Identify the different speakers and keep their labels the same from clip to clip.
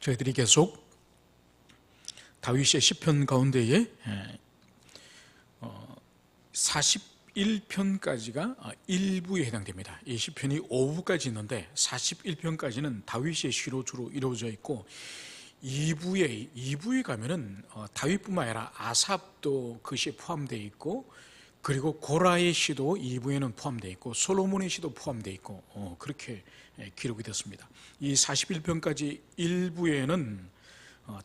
Speaker 1: 저희들이 계속 다윗의 시편 가운데에 41편까지가 일부에 해당됩니다. 이 시편이 5부까지 있는데 41편까지는 다윗의 시로 주로 이루어져 있고 2부에 가면은 다윗뿐만 아니라 아삽도 그 시에 포함되어 있고, 그리고 고라의 시도 2부에는 포함되어 있고 솔로몬의 시도 포함되어 있고 그렇게 기록이 됐습니다. 이 41편까지 일부에는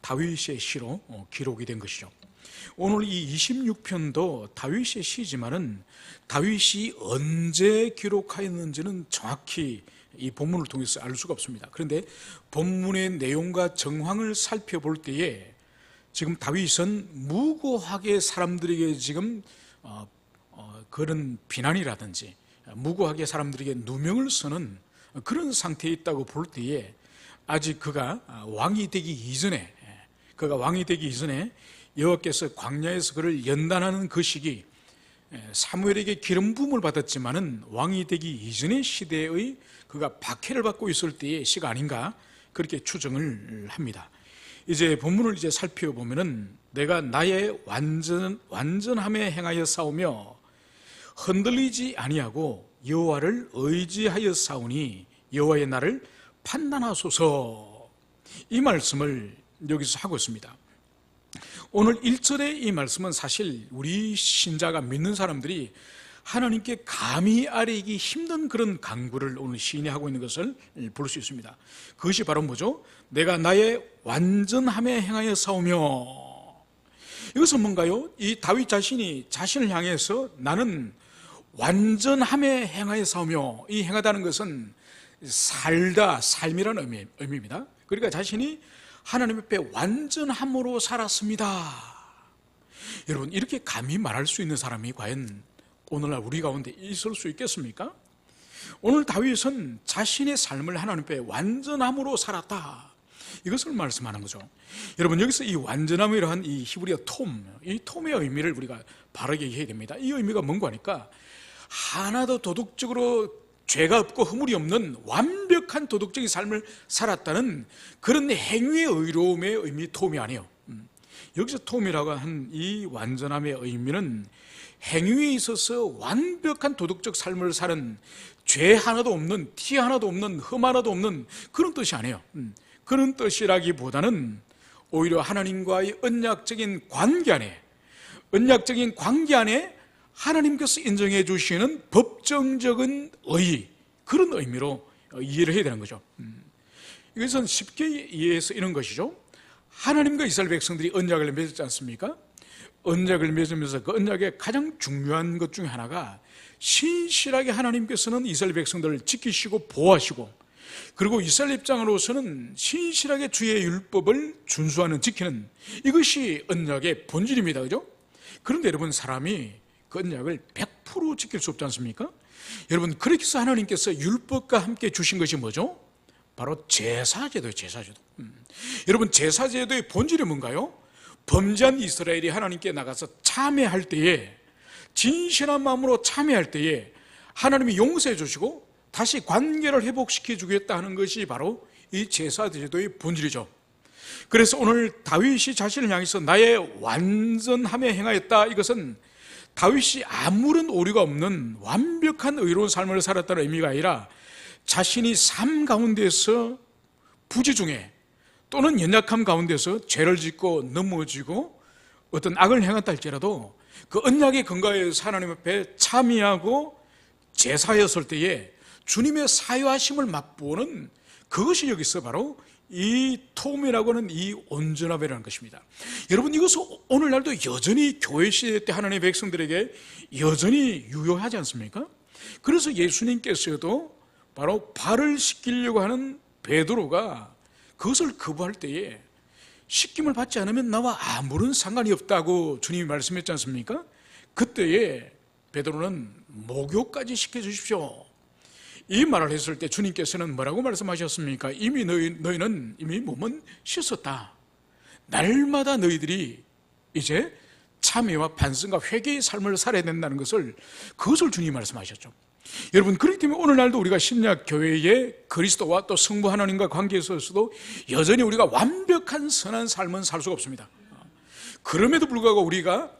Speaker 1: 다윗의 시로 기록이 된 것이죠. 오늘 이 26편도 다윗의 시지만은 다윗이 언제 기록하였는지는 정확히 이 본문을 통해서 알 수가 없습니다. 그런데 본문의 내용과 정황을 살펴볼 때에 지금 다윗은 무고하게 사람들에게 지금 그런 비난이라든지 무고하게 사람들에게 누명을 쓰는 그런 상태에 있다고 볼 때에 아직 그가 왕이 되기 이전에 여호와께서 광야에서 그를 연단하는 그 시기, 사무엘에게 기름 부음을 받았지만은 왕이 되기 이전의 시대의 그가 박해를 받고 있을 때의 시가 아닌가, 그렇게 추정을 합니다. 이제 본문을 이제 살펴보면은 내가 나의 완전함에 행하여 싸우며 흔들리지 아니하고 여호와를 의지하여 싸우니 여호와의 나를 판단하소서, 이 말씀을 여기서 하고 있습니다. 오늘 1절의 이 말씀은 사실 우리 신자가 믿는 사람들이 하나님께 감히 아뢰기 힘든 그런 간구를 오늘 시인이 하고 있는 것을 볼 수 있습니다. 그것이 바로 뭐죠? 내가 나의 완전함에 행하여 싸우며, 이것은 뭔가요? 이 다윗 자신이 자신을 향해서 나는 완전함에 행하여 싸우며, 이 행하다는 것은 살다, 삶이라는 의미입니다. 그러니까 자신이 하나님 앞에 완전함으로 살았습니다. 여러분, 이렇게 감히 말할 수 있는 사람이 과연 오늘날 우리 가운데 있을 수 있겠습니까? 오늘 다윗은 자신의 삶을 하나님 앞에 완전함으로 살았다, 이것을 말씀하는 거죠. 여러분, 여기서 이 완전함이라 한 이 히브리어 이 톰의 의미를 우리가 바르게 이해해야 됩니다. 이 의미가 뭔가 하니까 하나도 도덕적으로 죄가 없고 허물이 없는 완벽한 도덕적인 삶을 살았다는 그런 행위의 의로움의 의미 톰이 아니에요. 여기서 톰이라고 한 이 완전함의 의미는 행위에 있어서 완벽한 도덕적 삶을 사는, 죄 하나도 없는, 티 하나도 없는, 흠 하나도 없는 그런 뜻이 아니에요. 그런 뜻이라기보다는 오히려 하나님과의 언약적인 관계 안에 하나님께서 인정해 주시는 법정적인 의의, 그런 의미로 이해를 해야 되는 거죠. 이것은 쉽게 이해해서 이런 것이죠. 하나님과 이스라엘 백성들이 언약을 맺었지 않습니까? 언약을 맺으면서 그 언약의 가장 중요한 것 중에 하나가 신실하게 하나님께서는 이스라엘 백성들을 지키시고 보호하시고, 그리고 이스라엘 입장으로서는 신실하게 주의 율법을 준수하는, 지키는, 이것이 언약의 본질입니다. 그죠? 그런데 여러분, 사람이 그 언약을 100% 지킬 수 없지 않습니까? 여러분, 그렇게 해서 하나님께서 율법과 함께 주신 것이 뭐죠? 바로 제사제도예요. 제사제도. 여러분, 제사제도의 본질이 뭔가요? 범죄한 이스라엘이 하나님께 나가서 참회할 때에, 진실한 마음으로 참회할 때에 하나님이 용서해 주시고 다시 관계를 회복시켜 주겠다 하는 것이 바로 이 제사제도의 본질이죠. 그래서 오늘 다윗이 자신을 향해서 나의 완전함에 행하였다, 이것은 다윗이 아무런 오류가 없는 완벽한 의로운 삶을 살았다는 의미가 아니라 자신이 삶 가운데서 부재 중에 또는 연약함 가운데서 죄를 짓고 넘어지고 어떤 악을 행했다 할지라도 그 언약의 근거에서 하나님 앞에 참여하고 제사였을 때에 주님의 사유하심을 맛보는, 그것이 여기서 바로 이 톰이라고 하는 이 온전함이라는 것입니다. 여러분, 이것은 오늘날도 여전히 교회 시대 때 하나님의 백성들에게 여전히 유효하지 않습니까? 그래서 예수님께서도 바로 발을 씻기려고 하는 베드로가 그것을 거부할 때에 씻김을 받지 않으면 나와 아무런 상관이 없다고 주님이 말씀했지 않습니까? 그때에 베드로는 목욕까지 시켜주십시오, 이 말을 했을 때 주님께서는 뭐라고 말씀하셨습니까? 이미 너희는 이미 몸은 씻었다. 날마다 너희들이 이제 참회와 반성과 회개의 삶을 살아야 된다는 것을, 그것을 주님이 말씀하셨죠. 여러분, 그렇기 때문에 오늘날도 우리가 신약 교회의 그리스도와 또 성부 하나님과 관계에 있어서도 여전히 우리가 완벽한 선한 삶은 살 수가 없습니다. 그럼에도 불구하고 우리가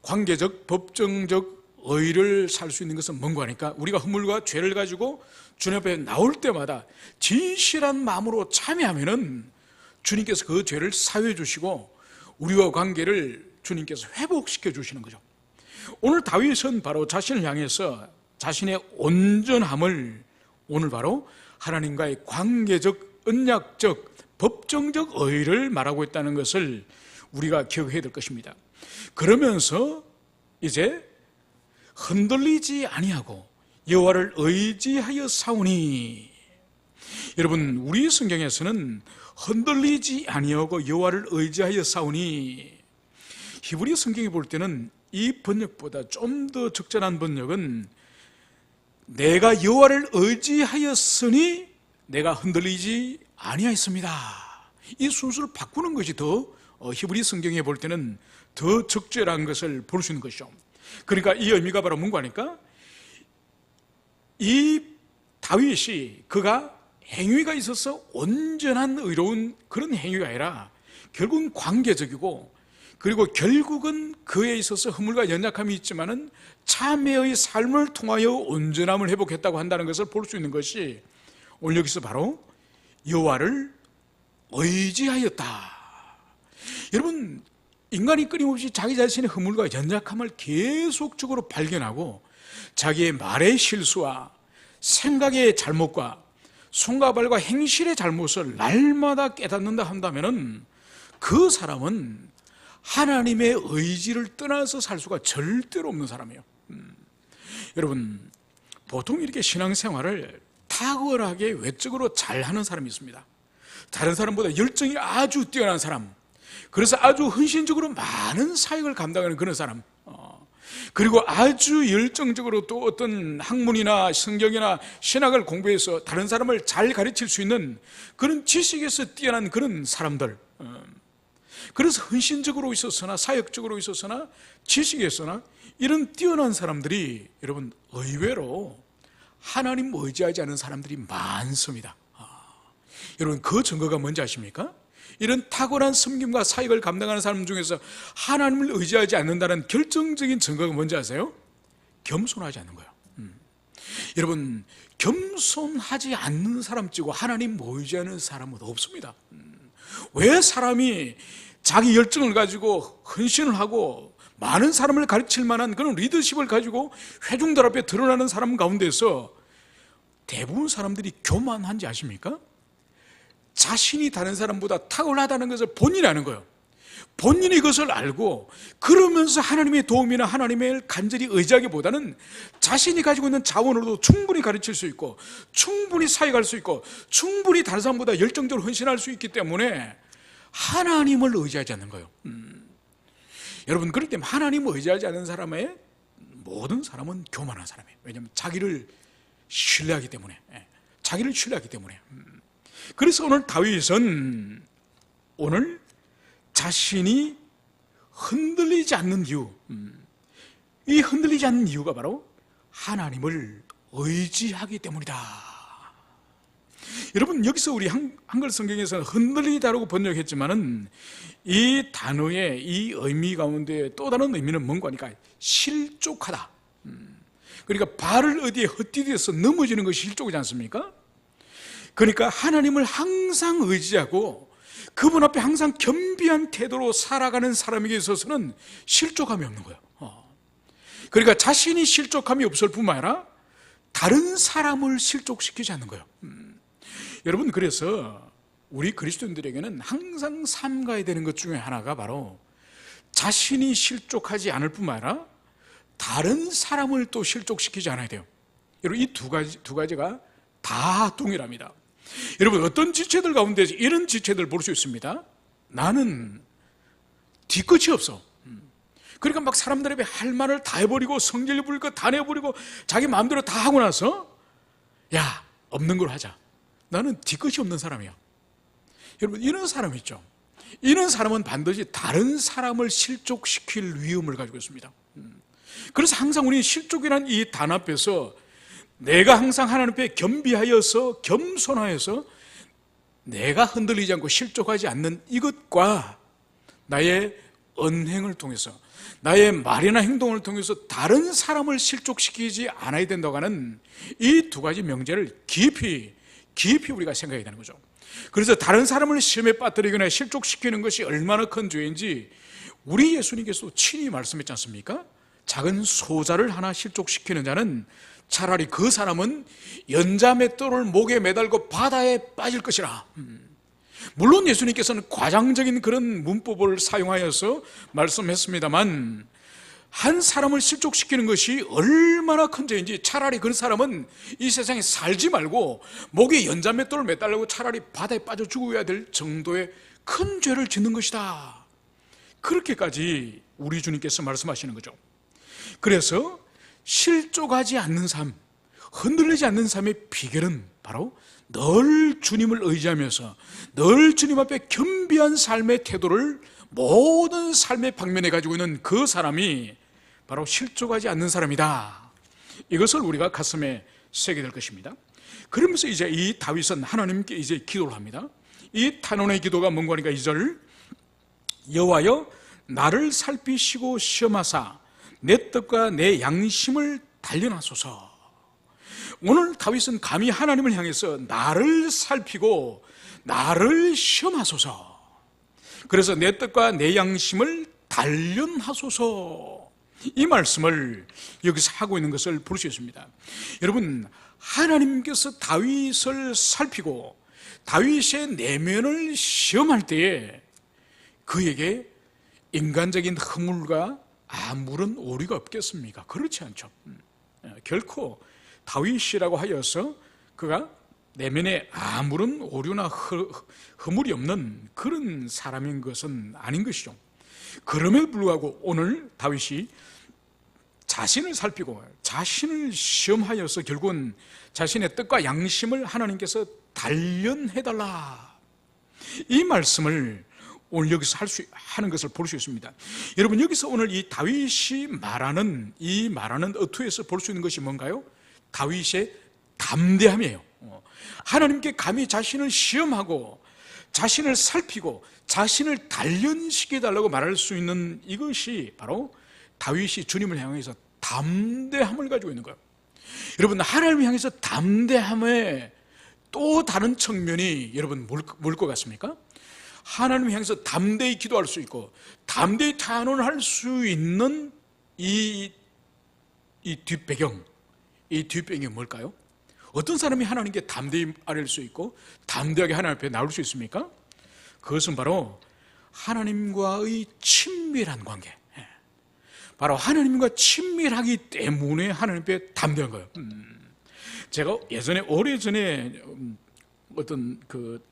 Speaker 1: 관계적, 법정적 의를 살 수 있는 것은 뭔가 하니까 우리가 허물과 죄를 가지고 주님 앞에 나올 때마다 진실한 마음으로 참여하면은 주님께서 그 죄를 사유해 주시고 우리와 관계를 주님께서 회복시켜 주시는 거죠. 오늘 다윗은 바로 자신을 향해서 자신의 온전함을 오늘 바로 하나님과의 관계적, 언약적, 법정적 의를 말하고 있다는 것을 우리가 기억해야 될 것입니다. 그러면서 이제 흔들리지 아니하고 여호와를 의지하여 싸우니, 여러분, 우리 성경에서는 흔들리지 아니하고 여호와를 의지하여 싸우니, 히브리 성경에 볼 때는 이 번역보다 좀 더 적절한 번역은 내가 여호와를 의지하였으니 내가 흔들리지 아니하였습니다. 이 순서를 바꾸는 것이 더 히브리 성경에 볼 때는 더 적절한 것을 볼 수 있는 것이죠. 그러니까 이 의미가 바로 뭔가 하니까 이 다윗이 그가 행위가 있어서 온전한 의로운 그런 행위가 아니라 결국은 관계적이고, 그리고 결국은 그에 있어서 허물과 연약함이 있지만은 참회의 삶을 통하여 온전함을 회복했다고 한다는 것을 볼 수 있는 것이 오늘 여기서 바로 여호와를 의지하였다. 여러분, 인간이 끊임없이 자기 자신의 허물과 연약함을 계속적으로 발견하고 자기의 말의 실수와 생각의 잘못과 손과 발과 행실의 잘못을 날마다 깨닫는다 한다면은 그 사람은 하나님의 의지를 떠나서 살 수가 절대로 없는 사람이에요. 여러분, 보통 이렇게 신앙생활을 탁월하게 외적으로 잘하는 사람이 있습니다. 다른 사람보다 열정이 아주 뛰어난 사람, 그래서 아주 헌신적으로 많은 사역을 감당하는 그런 사람, 그리고 아주 열정적으로 또 어떤 학문이나 성경이나 신학을 공부해서 다른 사람을 잘 가르칠 수 있는 그런 지식에서 뛰어난 그런 사람들, 그래서 헌신적으로 있었으나 사역적으로 있었으나 지식에 있었으나 이런 뛰어난 사람들이 여러분 의외로 하나님 의지하지 않은 사람들이 많습니다. 여러분, 그 증거가 뭔지 아십니까? 이런 탁월한 섬김과 사역을 감당하는 사람 중에서 하나님을 의지하지 않는다는 결정적인 증거가 뭔지 아세요? 겸손하지 않는 거예요. 여러분, 겸손하지 않는 사람 치고 하나님 의지하는 사람은 없습니다. 왜 사람이 자기 열정을 가지고 헌신을 하고 많은 사람을 가르칠 만한 그런 리더십을 가지고 회중들 앞에 드러나는 사람 가운데서 대부분 사람들이 교만한지 아십니까? 자신이 다른 사람보다 탁월하다는 것을 본인이 아는 거예요. 본인이 그것을 알고 그러면서 하나님의 도움이나 하나님을 간절히 의지하기보다는 자신이 가지고 있는 자원으로도 충분히 가르칠 수 있고 충분히 사역할 수 있고 충분히 다른 사람보다 열정적으로 헌신할 수 있기 때문에 하나님을 의지하지 않는 거예요. 여러분, 그렇기 때문에 하나님을 의지하지 않는 사람의 모든 사람은 교만한 사람이에요. 왜냐하면 자기를 신뢰하기 때문에, 자기를 신뢰하기 때문에. 그래서 오늘 다윗은 오늘 자신이 흔들리지 않는 이유, 이 흔들리지 않는 이유가 바로 하나님을 의지하기 때문이다. 여러분, 여기서 우리 한글 성경에서는 흔들리다라고 번역했지만은 이 단어의 이 의미 가운데 또 다른 의미는 뭔가 하니까 실족하다. 그러니까 발을 어디에 헛디뎌서 넘어지는 것이 실족이지 않습니까? 그러니까 하나님을 항상 의지하고 그분 앞에 항상 겸비한 태도로 살아가는 사람에게 있어서는 실족함이 없는 거예요. 그러니까 자신이 실족함이 없을 뿐만 아니라 다른 사람을 실족시키지 않는 거예요. 여러분, 그래서 우리 그리스도인들에게는 항상 삼가야 되는 것 중에 하나가 바로 자신이 실족하지 않을 뿐만 아니라 다른 사람을 또 실족시키지 않아야 돼요. 여러분, 이 두 가지가 다 동일합니다. 여러분, 어떤 지체들 가운데 이런 지체들 볼 수 있습니다. 나는 뒤끝이 없어. 그러니까 막 사람들 앞에 할 말을 다 해버리고 성질 부릴 거 다 내버리고 자기 마음대로 다 하고 나서 야, 없는 걸 하자. 나는 뒤끝이 없는 사람이야. 여러분, 이런 사람 있죠. 이런 사람은 반드시 다른 사람을 실족시킬 위험을 가지고 있습니다. 그래서 항상 우리 실족이라는 이 단어 앞에서 내가 항상 하나님 앞에 겸비하여서 겸손하여서 내가 흔들리지 않고 실족하지 않는 이것과 나의 언행을 통해서, 나의 말이나 행동을 통해서 다른 사람을 실족시키지 않아야 된다고 하는 이 두 가지 명제를 깊이 우리가 생각해야 되는 거죠. 그래서 다른 사람을 시험에 빠뜨리거나 실족시키는 것이 얼마나 큰 죄인지 우리 예수님께서 친히 말씀했지 않습니까? 작은 소자를 하나 실족시키는 자는 차라리 그 사람은 연자맷돌을 목에 매달고 바다에 빠질 것이라. 물론 예수님께서는 과장적인 그런 문법을 사용하여서 말씀했습니다만, 한 사람을 실족시키는 것이 얼마나 큰 죄인지 차라리 그 사람은 이 세상에 살지 말고 목에 연자맷돌을 매달고 차라리 바다에 빠져 죽어야 될 정도의 큰 죄를 짓는 것이다. 그렇게까지 우리 주님께서 말씀하시는 거죠. 그래서 실족하지 않는 삶, 흔들리지 않는 삶의 비결은 바로 늘 주님을 의지하면서 늘 주님 앞에 겸비한 삶의 태도를 모든 삶의 방면에 가지고 있는 그 사람이 바로 실족하지 않는 사람이다. 이것을 우리가 가슴에 새게 될 것입니다. 그러면서 이제 이 다윗은 하나님께 이제 기도를 합니다. 이 탄원의 기도가 뭔가 하니까 2절, 여호와여 나를 살피시고 시험하사 내 뜻과 내 양심을 단련하소서. 오늘 다윗은 감히 하나님을 향해서 나를 살피고 나를 시험하소서, 그래서 내 뜻과 내 양심을 단련하소서, 이 말씀을 여기서 하고 있는 것을 볼 수 있습니다. 여러분, 하나님께서 다윗을 살피고 다윗의 내면을 시험할 때에 그에게 인간적인 허물과 아무런 오류가 없겠습니까? 그렇지 않죠. 결코 다윗이라고 하여서 그가 내면에 아무런 오류나 허물이 없는 그런 사람인 것은 아닌 것이죠. 그럼에도 불구하고 오늘 다윗이 자신을 살피고 자신을 시험하여서 결국은 자신의 뜻과 양심을 하나님께서 단련해달라, 이 말씀을 오늘 여기서 하는 것을 볼 수 있습니다. 여러분, 여기서 오늘 이 다윗이 말하는 어투에서 볼 수 있는 것이 뭔가요? 다윗의 담대함이에요. 하나님께 감히 자신을 시험하고 자신을 살피고 자신을 단련시켜달라고 말할 수 있는 이것이 바로 다윗이 주님을 향해서 담대함을 가지고 있는 거예요. 여러분, 하나님을 향해서 담대함의 또 다른 측면이 여러분 뭘 것 같습니까? 하나님을 향해서 담대히 기도할 수 있고 담대히 탄원할 수 있는 이 뒷배경이 뭘까요? 어떤 사람이 하나님께 담대히 아뢰일 수 있고 담대하게 하나님 앞에 나올 수 있습니까? 그것은 바로 하나님과의 친밀한 관계, 바로 하나님과 친밀하기 때문에 하나님 앞에 담대한 거예요. 제가 오래전에 어떤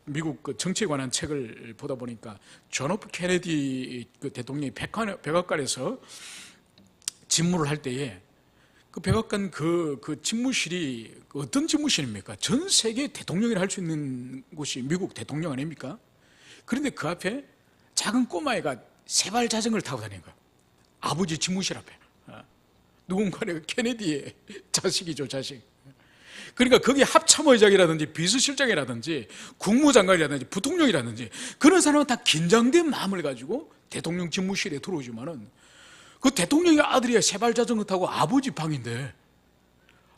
Speaker 1: 미국 정치에 관한 책을 보다 보니까 존 F 케네디 대통령이 백악관에서 집무를 할 때에 그 백악관 그 집무실이 어떤 집무실입니까? 전 세계 대통령이 할 수 있는 곳이 미국 대통령 아닙니까? 그런데 그 앞에 작은 꼬마애가 세발 자전거를 타고 다니는 거예요. 아버지 집무실 앞에. 누군가는 케네디의 자식이죠, 자식. 그러니까 거기 합참의장이라든지 비서실장이라든지 국무장관이라든지 부통령이라든지 그런 사람은 다 긴장된 마음을 가지고 대통령 집무실에 들어오지만은 그 대통령의 아들이 세발 자전거 타고 아버지 방인데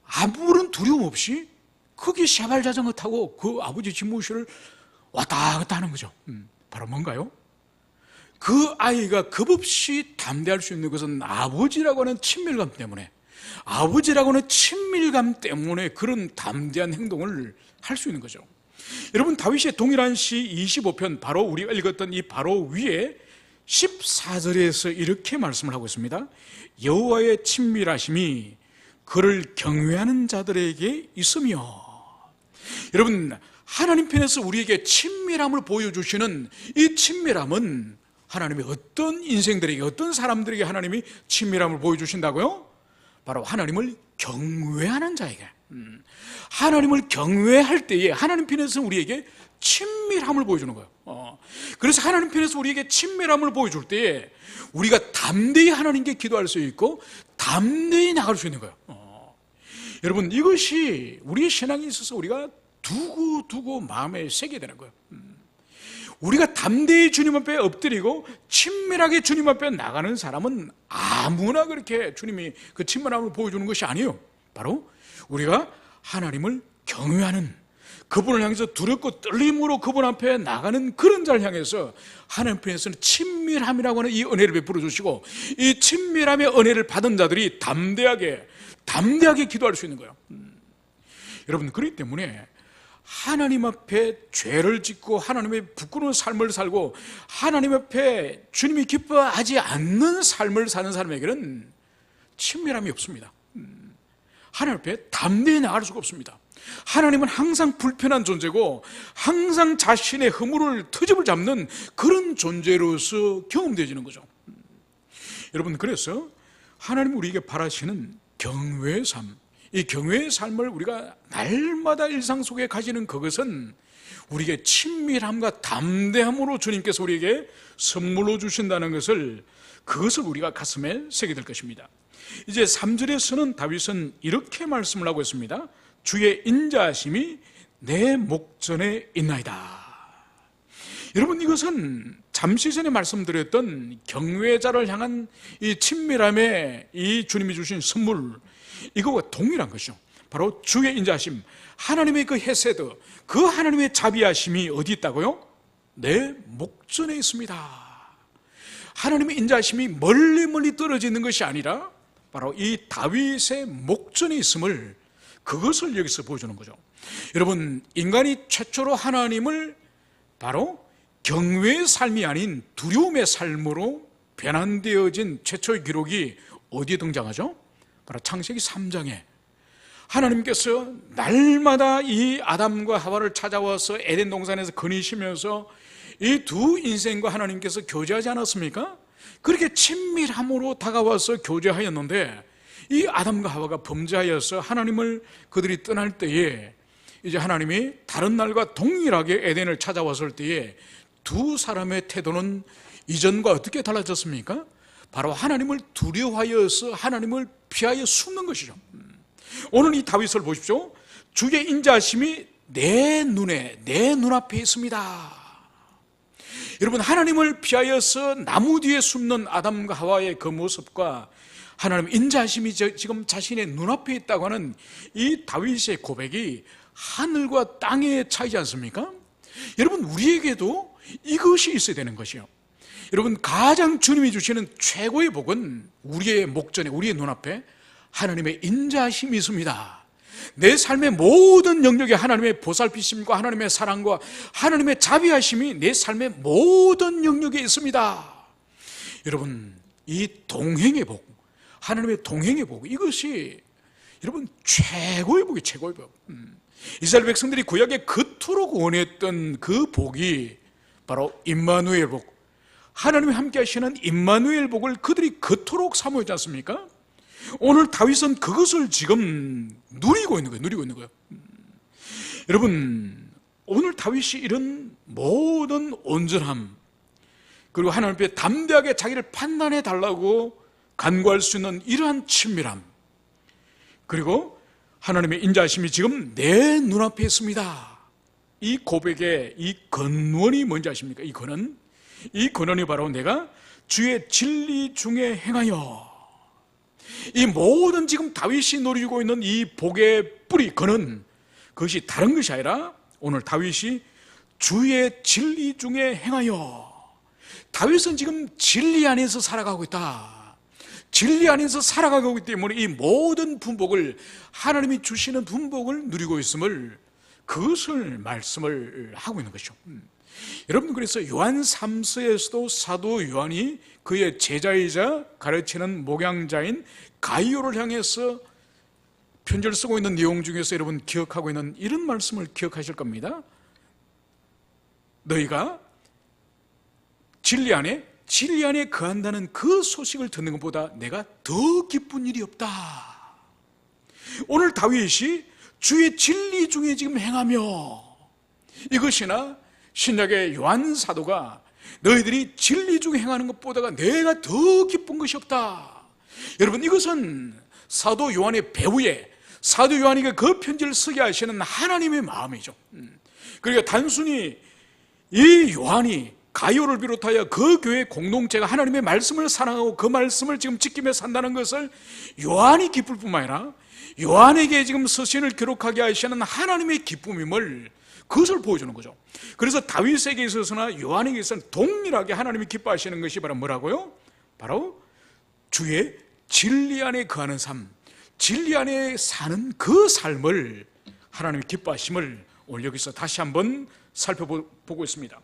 Speaker 1: 아무런 두려움 없이 거기 세발 자전거 타고 그 아버지 집무실을 왔다 갔다 하는 거죠. 바로 뭔가요? 그 아이가 겁없이 담대할 수 있는 것은 아버지라고 하는 친밀감 때문에, 그런 담대한 행동을 할 수 있는 거죠. 여러분, 다윗의 동일한 시 25편, 바로 우리가 읽었던 이 바로 위에 14절에서 이렇게 말씀을 하고 있습니다. 여호와의 친밀하심이 그를 경외하는 자들에게 있으며. 여러분, 하나님 편에서 우리에게 친밀함을 보여주시는 이 친밀함은 하나님이 어떤 인생들에게, 어떤 사람들에게 하나님이 친밀함을 보여주신다고요? 바로 하나님을 경외하는 자에게. 하나님을 경외할 때에 하나님 편에서 우리에게 친밀함을 보여주는 거예요. 그래서 하나님 편에서 우리에게 친밀함을 보여줄 때에 우리가 담대히 하나님께 기도할 수 있고 담대히 나갈 수 있는 거예요. 여러분, 이것이 우리의 신앙에 있어서 우리가 두고 마음에 새게 되는 거예요. 우리가 담대히 주님 앞에 엎드리고 친밀하게 주님 앞에 나가는 사람은 아무나 그렇게 주님이 그 친밀함을 보여주는 것이 아니에요. 바로 우리가 하나님을 경외하는, 그분을 향해서 두렵고 떨림으로 그분 앞에 나가는 그런 자를 향해서 하나님 편에서는 친밀함이라고 하는 이 은혜를 베풀어 주시고, 이 친밀함의 은혜를 받은 자들이 담대하게 기도할 수 있는 거예요. 여러분, 그렇기 때문에 하나님 앞에 죄를 짓고 하나님의 부끄러운 삶을 살고 하나님 앞에 주님이 기뻐하지 않는 삶을 사는 사람에게는 친밀함이 없습니다. 하나님 앞에 담대히 나갈 수가 없습니다. 하나님은 항상 불편한 존재고 항상 자신의 허물을 트집을 잡는 그런 존재로서 경험되어지는 거죠. 여러분, 그래서 하나님 우리에게 바라시는 경외의 삶, 이 경외의 삶을 우리가 날마다 일상 속에 가지는 그것은 우리에게 친밀함과 담대함으로 주님께서 우리에게 선물로 주신다는 것을, 그것을 우리가 가슴에 새게 될 것입니다. 이제 3절에서는 다윗은 이렇게 말씀을 하고 있습니다. 주의 인자하심이 내 목전에 있나이다. 여러분, 이것은 잠시 전에 말씀드렸던 경외자를 향한 이 친밀함의 이 주님이 주신 선물, 이거와 동일한 것이죠. 바로 주의 인자하심, 하나님의 그 헤세드, 그 하나님의 자비하심이 어디 있다고요? 내 목전에 있습니다. 하나님의 인자하심이 멀리 떨어져 있는 것이 아니라 바로 이 다윗의 목전에 있음을, 그것을 여기서 보여주는 거죠. 여러분, 인간이 최초로 하나님을 바로 경외의 삶이 아닌 두려움의 삶으로 변환되어진 최초의 기록이 어디에 등장하죠? 바로 창세기 3장에 하나님께서 날마다 이 아담과 하와를 찾아와서 에덴 동산에서 거니시면서 이 두 인생과 하나님께서 교제하지 않았습니까? 그렇게 친밀함으로 다가와서 교제하였는데, 이 아담과 하와가 범죄하여서 하나님을 그들이 떠날 때에 이제 하나님이 다른 날과 동일하게 에덴을 찾아왔을 때에 두 사람의 태도는 이전과 어떻게 달라졌습니까? 바로 하나님을 두려워하여서 하나님을 피하여 숨는 것이죠. 오늘 이 다윗을 보십시오. 주의 인자하심이 내 눈앞에 있습니다. 여러분, 하나님을 피하여서 나무 뒤에 숨는 아담과 하와의 그 모습과 하나님 인자하심이 지금 자신의 눈앞에 있다고 하는 이 다윗의 고백이 하늘과 땅의 차이지 않습니까? 여러분, 우리에게도 이것이 있어야 되는 것이요. 여러분, 가장 주님이 주시는 최고의 복은 우리의 목전에, 우리의 눈앞에 하나님의 인자하심이 있습니다. 내 삶의 모든 영역에 하나님의 보살피심과 하나님의 사랑과 하나님의 자비하심이 내 삶의 모든 영역에 있습니다. 여러분, 이 동행의 복, 하나님의 동행의 복, 이것이 여러분 최고의 복이 최고의 복. 이스라엘 백성들이 구약에 그토록 원했던 그 복이 바로 임마누엘 복, 하나님이 함께 하시는 임마누엘 복을 그들이 그토록 사모하지 않습니까? 오늘 다윗은 그것을 지금 누리고 있는 거예요. 여러분, 오늘 다윗이 이런 모든 온전함, 그리고 하나님 앞에 담대하게 자기를 판단해 달라고 간구할 수 있는 이러한 친밀함, 그리고 하나님의 인자하심이 지금 내 눈앞에 있습니다. 이 고백의 이 근원이 뭔지 아십니까? 이 근원이 바로 내가 주의 진리 중에 행하여, 이 모든 지금 다윗이 누리고 있는 이 복의 뿌리, 근원, 그것이 다른 것이 아니라 오늘 다윗이 주의 진리 중에 행하여, 다윗은 지금 진리 안에서 살아가고 있다. 진리 안에서 살아가고 있기 때문에 이 모든 분복을, 하나님이 주시는 분복을 누리고 있음을, 그것을 말씀을 하고 있는 것이죠. 여러분, 그래서 요한 3서에서도 사도 요한이 그의 제자이자 가르치는 목양자인 가이오를 향해서 편지를 쓰고 있는 내용 중에서 여러분 기억하고 있는 이런 말씀을 기억하실 겁니다. 너희가 진리 안에 거한다는 그 소식을 듣는 것보다 내가 더 기쁜 일이 없다. 오늘 다윗이 주의 진리 중에 지금 행하며, 이것이나 신약의 요한 사도가 너희들이 진리 중에 행하는 것보다가 내가 더 기쁜 것이 없다. 여러분, 이것은 사도 요한의 배후에, 사도 요한에게 그 편지를 쓰게 하시는 하나님의 마음이죠. 그러니까 단순히 이 요한이 가요를 비롯하여 그 교회 공동체가 하나님의 말씀을 사랑하고 그 말씀을 지금 지키며 산다는 것을 요한이 기쁠 뿐만 아니라 요한에게 지금 서신을 기록하게 하시는 하나님의 기쁨임을, 그것을 보여주는 거죠. 그래서 다윗에게 있어서나 요한에게 있어서는 동일하게 하나님이 기뻐하시는 것이 바로 뭐라고요? 바로 주의 진리 안에 거하는 삶, 진리 안에 사는 그 삶을 하나님이 기뻐하심을 오늘 여기서 다시 한번 살펴보고 있습니다.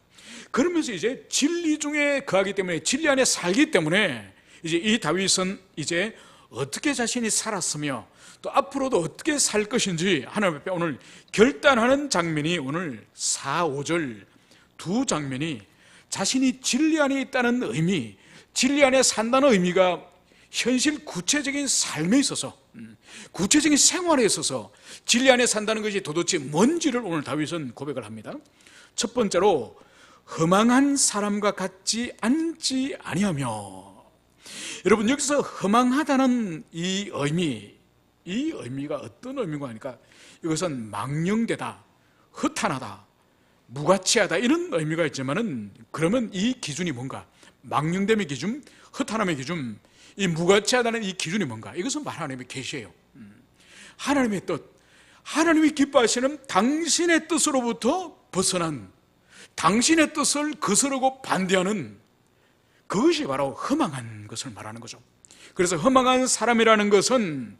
Speaker 1: 그러면서 이제 진리 중에 거하기 때문에, 진리 안에 살기 때문에 이제 이 다윗은 이제 어떻게 자신이 살았으며 또 앞으로도 어떻게 살 것인지 하나님 앞에 오늘 결단하는 장면이 오늘 4, 5절 두 장면이 자신이 진리 안에 있다는 의미, 진리 안에 산다는 의미가 현실 구체적인 삶에 있어서, 구체적인 생활에 있어서 진리 안에 산다는 것이 도대체 뭔지를 오늘 다윗은 고백을 합니다. 첫 번째로 허망한 사람과 같지 않지 아니하며. 여러분, 여기서 허망하다는 이 의미가 어떤 의미가 하니까 이것은 망령되다, 허탄하다, 무가치하다 이런 의미가 있지만은, 그러면 이 기준이 뭔가? 망령됨의 기준, 허탄함의 기준, 이 무가치하다는 이 기준이 뭔가? 이것은 하나님의 계시예요. 하나님의 뜻, 하나님이 기뻐하시는 당신의 뜻으로부터 벗어난, 당신의 뜻을 거스르고 반대하는 그것이 바로 허망한 것을 말하는 거죠. 그래서 허망한 사람이라는 것은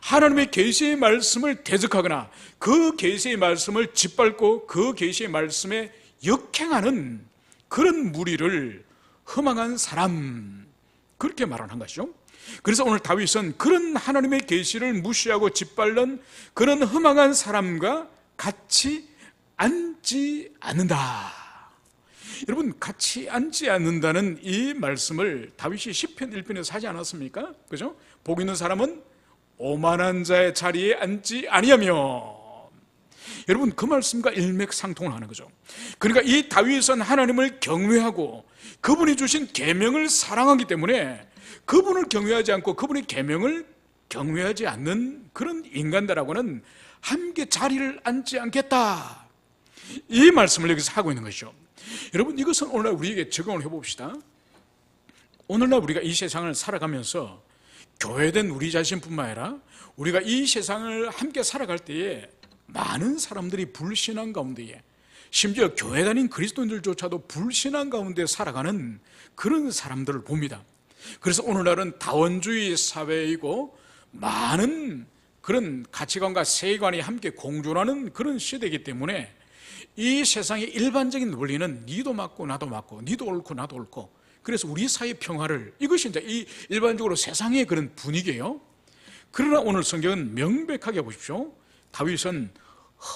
Speaker 1: 하나님의 계시의 말씀을 대적하거나 그 계시의 말씀을 짓밟고 그 계시의 말씀에 역행하는 그런 무리를 허망한 사람, 그렇게 말하는 것이죠. 그래서 오늘 다윗은 그런 하나님의 계시를 무시하고 짓밟는 그런 허망한 사람과 같이 앉지 않는다. 여러분, 같이 앉지 않는다는 이 말씀을 다윗이 시편 1편에서 하지 않았습니까? 그죠? 복 있는 사람은 오만한 자의 자리에 앉지 아니하며. 여러분, 그 말씀과 일맥상통을 하는 거죠. 그러니까 이 다윗은 하나님을 경외하고 그분이 주신 계명을 사랑하기 때문에 그분을 경외하지 않고 그분의 계명을 경외하지 않는 그런 인간들하고는 함께 자리를 앉지 않겠다, 이 말씀을 여기서 하고 있는 것이죠. 여러분, 이것은 오늘날 우리에게 적용을 해봅시다. 오늘날 우리가 이 세상을 살아가면서 교회된 우리 자신뿐만 아니라 우리가 이 세상을 함께 살아갈 때에 많은 사람들이 불신앙 가운데에, 심지어 교회 다닌 그리스도인들조차도 불신앙 가운데 살아가는 그런 사람들을 봅니다. 그래서 오늘날은 다원주의 사회이고 많은 그런 가치관과 세계관이 함께 공존하는 그런 시대이기 때문에 이 세상의 일반적인 원리는 니도 맞고 나도 맞고, 니도 옳고 나도 옳고, 그래서 우리 사회 평화를, 이것이 이제 이 일반적으로 세상의 그런 분위기예요. 그러나 오늘 성경은 명백하게 보십시오. 다윗은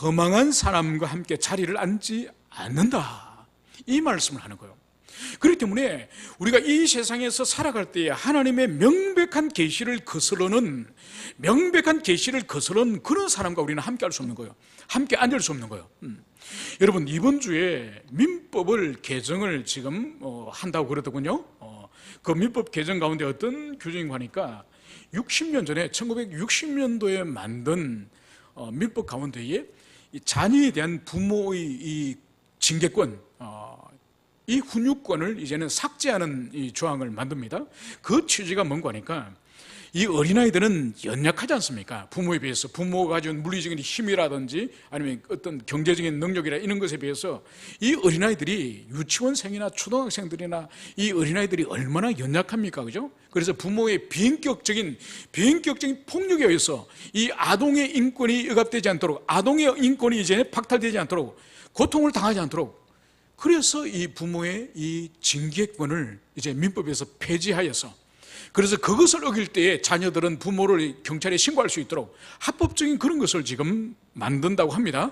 Speaker 1: 허망한 사람과 함께 자리를 앉지 않는다, 이 말씀을 하는 거예요. 그렇기 때문에 우리가 이 세상에서 살아갈 때에 하나님의 명백한 계시를 거스르는, 명백한 계시를 거스르는 그런 사람과 우리는 함께 할 수 없는 거예요. 함께 앉을 수 없는 거예요. 여러분, 이번 주에 민법을 개정을 지금 한다고 그러더군요. 그 민법 개정 가운데 어떤 규정인가 하니까 60년 전에 1960년도에 만든 민법 가운데에 이 자녀에 대한 부모의 이 징계권, 이 훈육권을 이제는 삭제하는 이 조항을 만듭니다. 그 취지가 뭔가 하니까 이 어린아이들은 연약하지 않습니까? 부모에 비해서, 부모가 가진 물리적인 힘이라든지 아니면 어떤 경제적인 능력이나 이런 것에 비해서 이 어린아이들이, 유치원생이나 초등학생들이나 이 어린아이들이 얼마나 연약합니까? 그죠? 그래서 부모의 비인격적인 폭력에 의해서 이 아동의 인권이 억압되지 않도록, 아동의 인권이 이제 박탈되지 않도록, 고통을 당하지 않도록, 그래서 이 부모의 이 징계권을 이제 민법에서 폐지하여서, 그래서 그것을 어길 때에 자녀들은 부모를 경찰에 신고할 수 있도록 합법적인 그런 것을 지금 만든다고 합니다.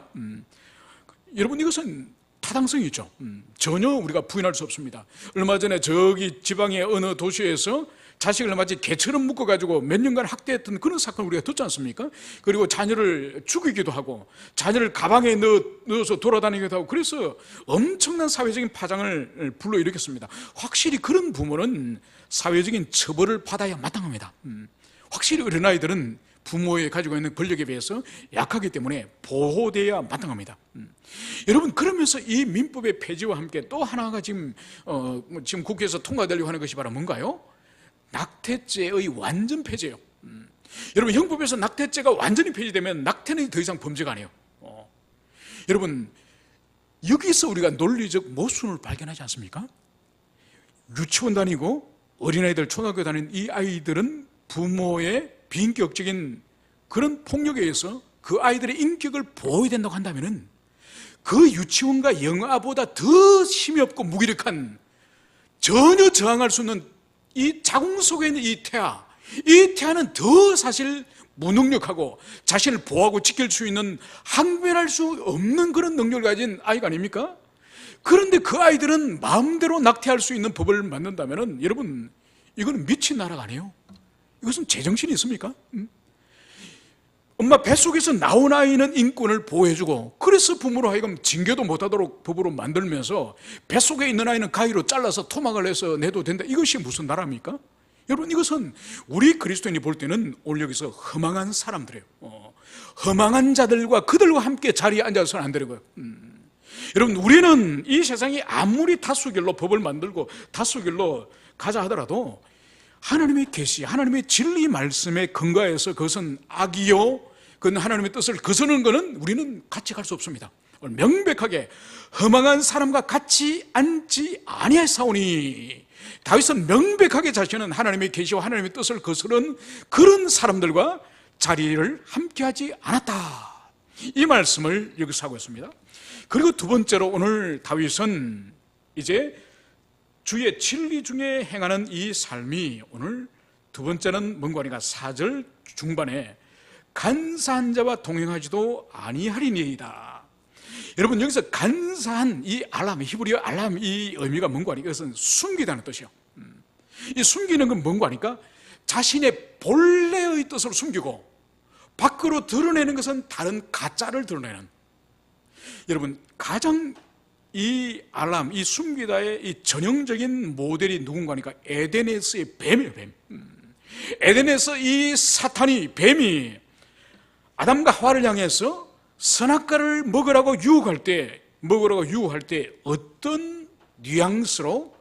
Speaker 1: 여러분, 이것은 타당성이 있죠. 전혀 우리가 부인할 수 없습니다. 얼마 전에 저기 지방의 어느 도시에서 자식을 마치 개처럼 묶어가지고 몇 년간 학대했던 그런 사건을 우리가 듣지 않습니까? 그리고 자녀를 죽이기도 하고 자녀를 가방에 넣어서 돌아다니기도 하고, 그래서 엄청난 사회적인 파장을 불러일으켰습니다. 확실히 그런 부모는 사회적인 처벌을 받아야 마땅합니다. 확실히 어린아이들은 부모의 가지고 있는 권력에 비해서 약하기 때문에 보호되어야 마땅합니다. 여러분, 그러면서 이 민법의 폐지와 함께 또 하나가 지금 국회에서 통과되려고 하는 것이 바로 뭔가요? 낙태죄의 완전 폐지예요. 여러분, 형법에서 낙태죄가 완전히 폐지되면 낙태는 더 이상 범죄가 아니에요. 여러분, 여기서 우리가 논리적 모순을 발견하지 않습니까? 유치원 다니고 어린아이들 초등학교 다니는 이 아이들은 부모의 비인격적인 그런 폭력에 의해서 그 아이들의 인격을 보호해야 된다고 한다면 그 유치원과 영아보다 더 힘이 없고 무기력한, 전혀 저항할 수 없는 이 자궁 속에 있는 이 태아는 더 사실 무능력하고 자신을 보호하고 지킬 수 있는, 항변할 수 없는 그런 능력을 가진 아이가 아닙니까? 그런데 그 아이들은 마음대로 낙태할 수 있는 법을 만든다면 여러분, 이거는 미친 나라가 아니에요. 이것은 제정신이 있습니까? 엄마 뱃속에서 나온 아이는 인권을 보호해주고, 그래서 부모로 하여금 징계도 못하도록 법으로 만들면서 뱃속에 있는 아이는 가위로 잘라서 토막을 해서 내도 된다. 이것이 무슨 나라입니까? 여러분, 이것은 우리 그리스도인이 볼 때는 오늘 여기서 허망한 사람들이에요. 허망한 자들과 그들과 함께 자리에 앉아서는 안 되는 거예요. 여러분, 우리는 이 세상이 아무리 다수결로 법을 만들고 다수결로 가자 하더라도 하나님의 계시, 하나님의 진리 말씀에 근거해서 그것은 악이요, 그건 하나님의 뜻을 거스르는 것은 우리는 같이 갈 수 없습니다. 명백하게 허망한 사람과 같이 앉지 아니하사오니, 다윗은 명백하게 자신은 하나님의 계시와 하나님의 뜻을 거스르는 그런 사람들과 자리를 함께하지 않았다, 이 말씀을 여기서 하고 있습니다. 그리고 두 번째로 오늘 다윗은 이제 주의 진리 중에 행하는 이 삶이, 오늘 두 번째는 뭔가 하니까 4절 중반에 간사한 자와 동행하지도 아니하리니이다. 여러분, 여기서 간사한 이 알람, 히브리어 알람, 이 의미가 뭔가 하니까 이것은 숨기다는 뜻이에요. 이 숨기는 건 뭔가 하니까 자신의 본래의 뜻을 숨기고 밖으로 드러내는 것은 다른 가짜를 드러내는. 여러분, 가장 이 알람, 이 숨기다의 이 전형적인 모델이 누군가 하니까 에덴에서의 뱀이에요, 뱀. 에덴에서 이 사탄이, 뱀이 아담과 하와를 향해서 선악과를 먹으라고 유혹할 때 어떤 뉘앙스로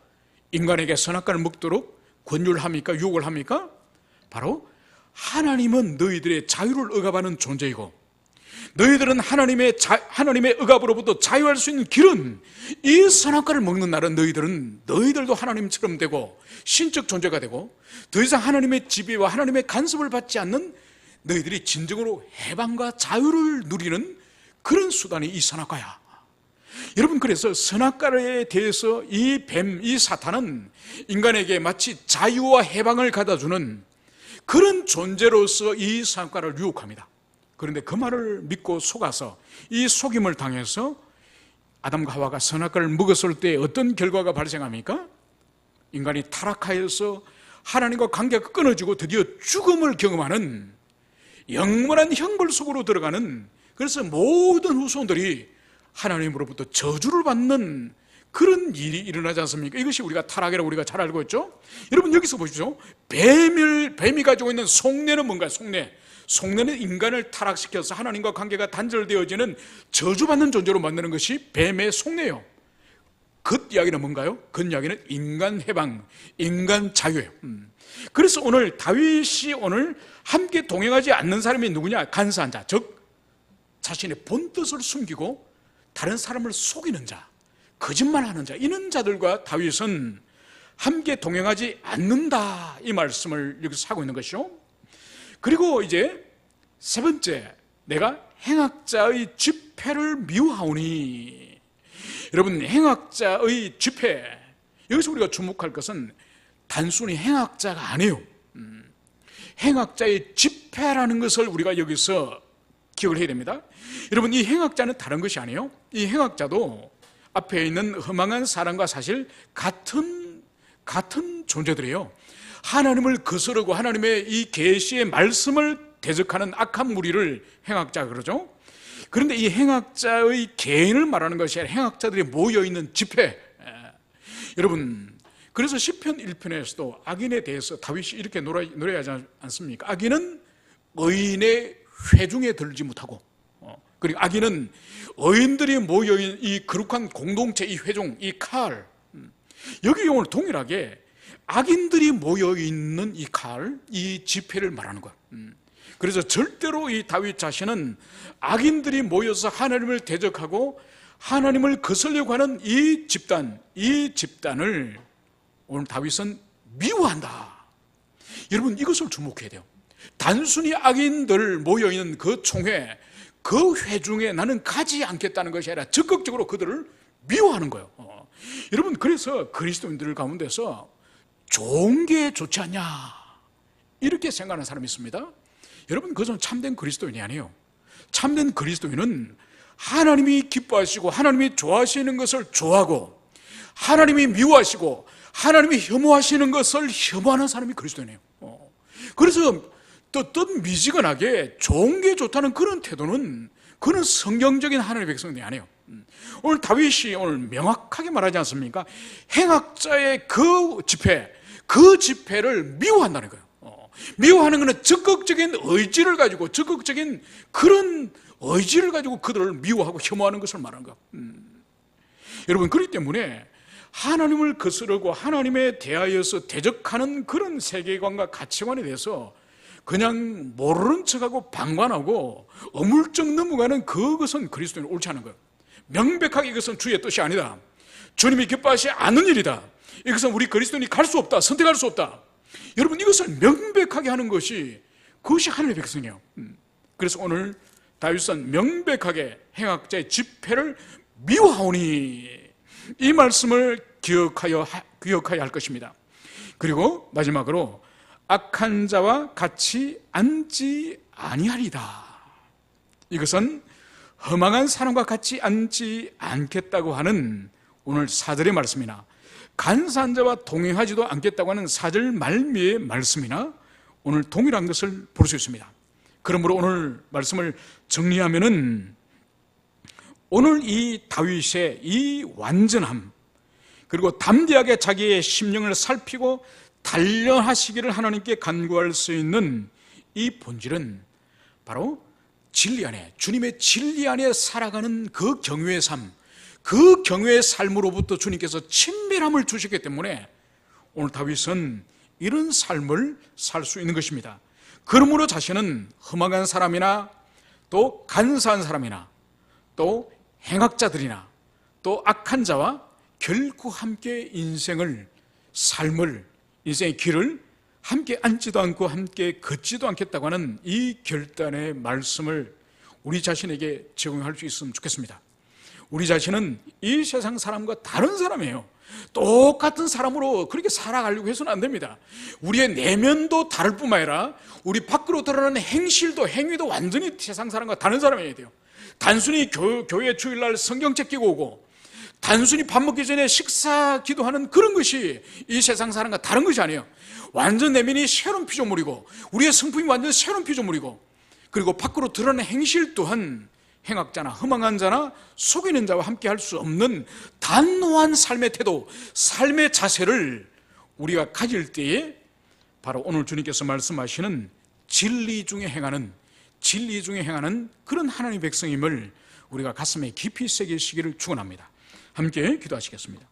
Speaker 1: 인간에게 선악과를 먹도록 권유를 합니까? 유혹을 합니까? 바로 하나님은 너희들의 자유를 억압하는 존재이고, 너희들은 하나님의 억압으로부터 자유할 수 있는 길은 이 선악과를 먹는 날은 너희들도 하나님처럼 되고 신적 존재가 되고 더 이상 하나님의 지배와 하나님의 간섭을 받지 않는 너희들이 진정으로 해방과 자유를 누리는 그런 수단이 이 선악과야. 여러분, 그래서 선악과에 대해서 이 뱀, 이 사탄은 인간에게 마치 자유와 해방을 가져주는 그런 존재로서 이 선악과를 유혹합니다. 그런데 그 말을 믿고 속아서 이 속임을 당해서 아담과 하와가 선악과를 먹었을 때 어떤 결과가 발생합니까? 인간이 타락하여서 하나님과 관계가 끊어지고 드디어 죽음을 경험하는 영원한 형벌 속으로 들어가는, 그래서 모든 후손들이 하나님으로부터 저주를 받는 그런 일이 일어나지 않습니까? 이것이 우리가 타락이라고 우리가 잘 알고 있죠. 여러분, 여기서 보십시오. 뱀이 가지고 있는 속내는 뭔가요? 속내는 인간을 타락시켜서 하나님과 관계가 단절되어지는 저주받는 존재로 만드는 것이 뱀의 속내예요. 그 이야기는 뭔가요? 그 이야기는 인간 해방, 인간 자유예요. 그래서 오늘 다윗이 오늘 함께 동행하지 않는 사람이 누구냐? 간사한 자, 즉 자신의 본뜻을 숨기고 다른 사람을 속이는 자, 거짓말하는 자, 이런 자들과 다윗은 함께 동행하지 않는다, 이 말씀을 여기서 하고 있는 것이죠. 그리고 이제 세 번째, 내가 행악자의 집회를 미워하오니. 여러분, 행악자의 집회, 여기서 우리가 주목할 것은 단순히 행악자가 아니에요. 행악자의 집회라는 것을 우리가 여기서 기억을 해야 됩니다. 여러분, 이 행악자는 다른 것이 아니에요. 이 행악자도 앞에 있는 허망한 사람과 사실 같은 존재들이에요. 하나님을 거스르고 하나님의 이 계시의 말씀을 대적하는 악한 무리를 행악자 그러죠. 그런데 이 행악자의 개인을 말하는 것이 아니라 행악자들이 모여있는 집회. 여러분, 그래서 시편 1편에서도 악인에 대해서 다윗이 이렇게 노래하지 않습니까? 악인은 의인의 회중에 들지 못하고, 그리고 악인은 의인들이 모여있는 이 거룩한 공동체, 이 회중, 이 칼, 여기 오늘 동일하게 악인들이 모여있는 이 칼, 이 집회를 말하는 거야. 그래서 절대로 이 다윗 자신은 악인들이 모여서 하나님을 대적하고 하나님을 거슬려고 하는 이 집단을 오늘 다윗은 미워한다. 여러분, 이것을 주목해야 돼요. 단순히 악인들 모여있는 그 총회, 그 회중에 나는 가지 않겠다는 것이 아니라 적극적으로 그들을 미워하는 거예요. 여러분, 그래서 그리스도인들 가운데서 좋은 게 좋지 않냐 이렇게 생각하는 사람이 있습니다. 여러분, 그것은 참된 그리스도인이 아니에요. 참된 그리스도인은 하나님이 기뻐하시고 하나님이 좋아하시는 것을 좋아하고 하나님이 미워하시고 하나님이 혐오하시는 것을 혐오하는 사람이 그리스도인이에요. 그래서 미지근하게 좋은 게 좋다는 그런 태도는 그는 성경적인 하나님의 백성이 아니에요. 오늘 다윗이 오늘 명확하게 말하지 않습니까? 행악자의 그 집회를 미워한다는 거예요. 미워하는 것은 적극적인 의지를 가지고 그런 의지를 가지고 그들을 미워하고 혐오하는 것을 말하는 거예요. 여러분, 그렇기 때문에 하나님을 거스르고 하나님에 대하여서 대적하는 그런 세계관과 가치관에 대해서 그냥 모르는 척하고 방관하고 어물쩍 넘어가는 그것은 그리스도인은 옳지 않은 거예요. 명백하게 이것은 주의 뜻이 아니다. 주님이 기뻐하시지 않는 일이다. 이것은 우리 그리스도인이 갈 수 없다. 선택할 수 없다. 여러분, 이것을 명백하게 하는 것이 그것이 하나님의 백성이에요. 그래서 오늘 다윗은 명백하게 행악자의 집회를 미워하오니 이 말씀을 기억하여야 할 것입니다. 그리고 마지막으로 악한 자와 같이 앉지 아니하리다. 이것은 허망한 사람과 같이 앉지 않겠다고 하는 오늘 4절의 말씀이나 간사한 자와 동행하지도 않겠다고 하는 4절 말미의 말씀이나 오늘 동일한 것을 볼 수 있습니다. 그러므로 오늘 말씀을 정리하면은 오늘 이 다윗의 이 완전함, 그리고 담대하게 자기의 심령을 살피고 단련하시기를 하나님께 간구할 수 있는 이 본질은 바로 진리 안에, 주님의 진리 안에 살아가는 그 경외의 삶, 그 경외의 삶으로부터 주님께서 친밀함을 주셨기 때문에 오늘 다윗은 이런 삶을 살 수 있는 것입니다. 그러므로 자신은 험악한 사람이나 또 간사한 사람이나 또 행악자들이나 또 악한 자와 결코 함께 삶의 길을 함께 앉지도 않고 함께 걷지도 않겠다고 하는 이 결단의 말씀을 우리 자신에게 적용할 수 있으면 좋겠습니다. 우리 자신은 이 세상 사람과 다른 사람이에요. 똑같은 사람으로 그렇게 살아가려고 해서는 안 됩니다. 우리의 내면도 다를 뿐만 아니라 우리 밖으로 드러나는 행위도 완전히 세상 사람과 다른 사람이어야 돼요. 단순히 교회 주일날 성경책 끼고 오고 단순히 밥 먹기 전에 식사 기도하는 그런 것이 이 세상 사람과 다른 것이 아니에요. 완전 내면이 새로운 피조물이고 우리의 성품이 완전 새로운 피조물이고, 그리고 밖으로 드러나는 행실 또한 행악자나 허망한 자나 속이는 자와 함께 할 수 없는 단호한 삶의 태도, 삶의 자세를 우리가 가질 때에 바로 오늘 주님께서 말씀하시는 진리 중에 행하는 그런 하나님의 백성임을 우리가 가슴에 깊이 새기시기를 축원합니다. 함께 기도하시겠습니다.